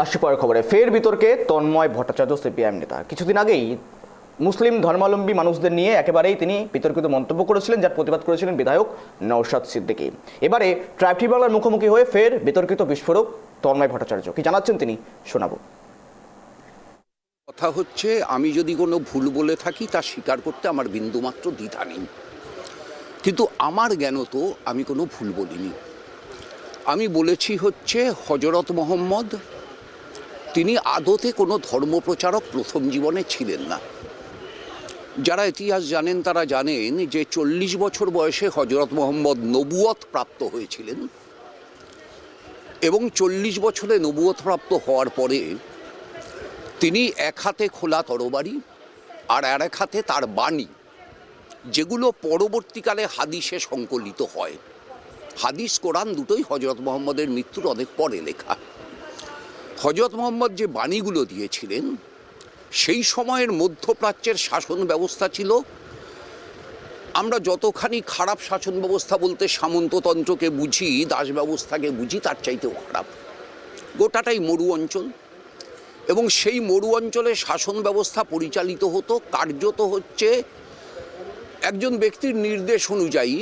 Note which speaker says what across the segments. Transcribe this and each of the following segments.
Speaker 1: আসছি পরের খবরে। ফের বিতর্কে তন্ময় ভট্টাচার্য, সিপিআইএম নেতা। কিছুদিন আগেই মুসলিম ধর্মাবলম্বী মানুষদের নিয়ে একেবারেই তিনি বিতর্কিত মন্তব্য করেছিলেন, যার প্রতিবাদ করেছিলেন বিধায়ক নওশাদ সিদ্দিকী। এবারে ট্রাইব বাংলার মুখোমুখি হয়ে ফের বিতর্কিত বিস্ফোরক তন্ময় ভট্টাচার্য। কি জানাচ্ছেন তিনি, শোনাবো।
Speaker 2: কথা হচ্ছে, আমি যদি কোনো ভুল বলে থাকি তা স্বীকার করতে আমার বিন্দুমাত্র দ্বিধা নেই, কিন্তু আমার জ্ঞানত আমি কোনো ভুল বলিনি। আমি বলেছি হচ্ছে হজরত মোহাম্মদ তিনি আদতে কোনো ধর্মপ্রচারক প্রথম জীবনে ছিলেন না। যারা ইতিহাস জানেন তারা জানেন যে 40 বছর বয়সে হজরত মোহাম্মদ নবুয়ত প্রাপ্ত হয়েছিলেন, এবং 40 বছরে নবুয়ত প্রাপ্ত হওয়ার পরে তিনি এক হাতে খোলা তরবারি আর এক হাতে তার বাণী, যেগুলো পরবর্তীকালে হাদিসে সংকলিত হয়। হাদিস কোরআন দুটোই হজরত মোহাম্মদের মৃত্যুর অনেক পরে লেখা। হজরত মোহাম্মদ যে বাণীগুলো দিয়েছিলেন, সেই সময়ের মধ্যপ্রাচ্যের শাসন ব্যবস্থা ছিল, আমরা যতখানি খারাপ শাসন ব্যবস্থা বলতে সামন্ততন্ত্রকে বুঝি, দাস ব্যবস্থাকে বুঝি, তার চাইতেও খারাপ। গোটাটাই মরু অঞ্চল, এবং সেই মরু অঞ্চলে শাসন ব্যবস্থা পরিচালিত হতো কার্যত হচ্ছে একজন ব্যক্তির নির্দেশ অনুযায়ী।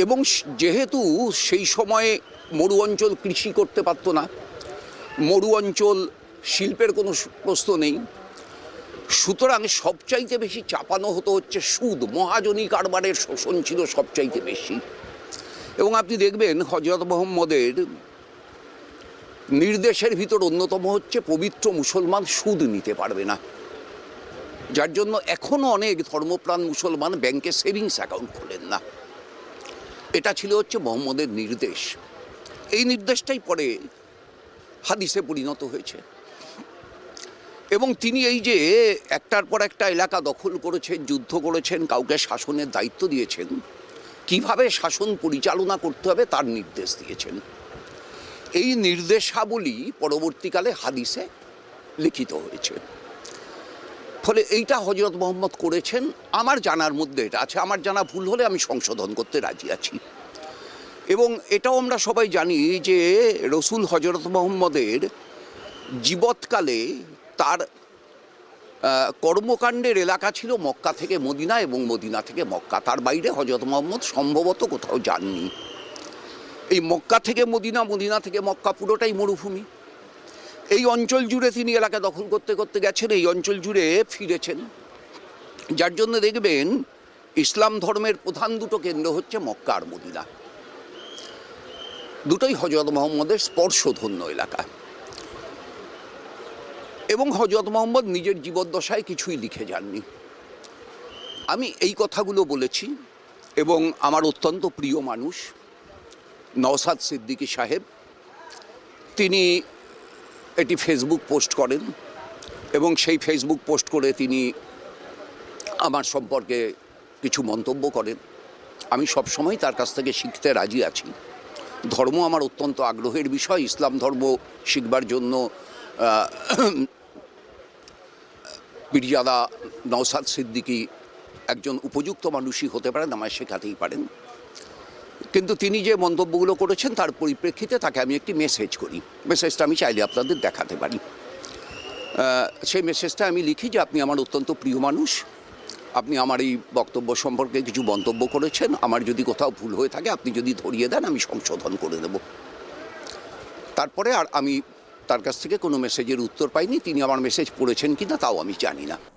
Speaker 2: এবং যেহেতু সেই সময়ে মরু অঞ্চল কৃষি করতে পারতো না, মরু অঞ্চল শিল্পের কোনো প্রশ্ন নেই, সুতরাং সবচাইতে বেশি চাপানো হতো হচ্ছে সুদ। মহাজনী কারবারের শোষণ ছিল সবচাইতে বেশি। এবং আপনি দেখবেন হজরত মোহাম্মদের নির্দেশের ভিতর অন্যতম হচ্ছে পবিত্র মুসলমান সুদ নিতে পারবে না, যার জন্য এখনও অনেক ধর্মপ্রাণ মুসলমান ব্যাংকে সেভিংস অ্যাকাউন্ট খোলেন না। এটা ছিল হচ্ছে মোহাম্মদের নির্দেশ। এই নির্দেশটাই পরে হাদিসে পরিণত হয়েছে। এবং তিনি এই যে একটার পর একটা এলাকা দখল করেছেন, যুদ্ধ করেছেন, কাউকে শাসনের দায়িত্ব দিয়েছেন, কিভাবে শাসন পরিচালনা করতে হবে তার নির্দেশ দিয়েছেন। এই নির্দেশাবলী পরবর্তীকালে হাদিসে লিখিত হয়েছে। ফলে এইটা হজরত মোহাম্মদ করেছেন, আমার জানার মধ্যে এটা আছে। আমার জানা ভুল হলে আমি সংশোধন করতে রাজি আছি। এবং এটাও আমরা সবাই জানি যে রসুল হজরত মোহাম্মদের জীবৎকালে তার কর্মকাণ্ডের এলাকা ছিল মক্কা থেকে মদিনা এবং মদিনা থেকে মক্কা। তার বাইরে হজরত মোহাম্মদ সম্ভবত কোথাও যাননি। এই মক্কা থেকে মদিনা, মদিনা থেকে মক্কা পুরোটাই মরুভূমি। এই অঞ্চল জুড়ে তিনি এলাকা দখল করতে করতে গেছেন, এই অঞ্চল জুড়ে ফিরেছেন। যার জন্য দেখবেন ইসলাম ধর্মের প্রধান দুটো কেন্দ্র হচ্ছে মক্কা আর মদিনা। দুটোই হজরত মোহাম্মদের স্পর্শধন্য এলাকা। এবং হজরত মোহাম্মদ নিজের জীবদ্দশায় কিছুই লিখে যাননি। আমি এই কথাগুলো বলেছি, এবং আমার অত্যন্ত প্রিয় মানুষ নওশাদ সিদ্দিকী সাহেব, তিনি এটি ফেসবুক পোস্ট করেন, এবং সেই ফেসবুক পোস্ট করে তিনি আমার সম্পর্কে কিছু মন্তব্য করেন। আমি সবসময় তার কাছ থেকে শিখতে রাজি আছি। ধর্ম আমার অত্যন্ত আগ্রহের বিষয়। ইসলাম ধর্ম শিখবার জন্য পীরজাদা নওশাদ সিদ্দিকী একজন উপযুক্ত মানুষই হতে পারেন, আমায় শেখাতেই পারেন। কিন্তু তিনি যে মন্তব্যগুলো করেছেন তার পরিপ্রেক্ষিতে তাকে আমি একটি মেসেজ করি। মেসেজটা আমি চাইলে আপনাদের দেখাতে পারি। সেই মেসেজটা আমি লিখি যে, আপনি আমার অত্যন্ত প্রিয় মানুষ, আপনি আমার এই বক্তব্য সম্পর্কে কিছু মন্তব্য করেছেন, আমার যদি কোথাও ভুল হয়ে থাকে আপনি যদি ধরিয়ে দেন আমি সংশোধন করে দেব। তারপরে আর আমি তার কাছ থেকে কোনো মেসেজের উত্তর পাইনি। তিনি আমার মেসেজ পড়েছেন কিনা তাও আমি জানি না।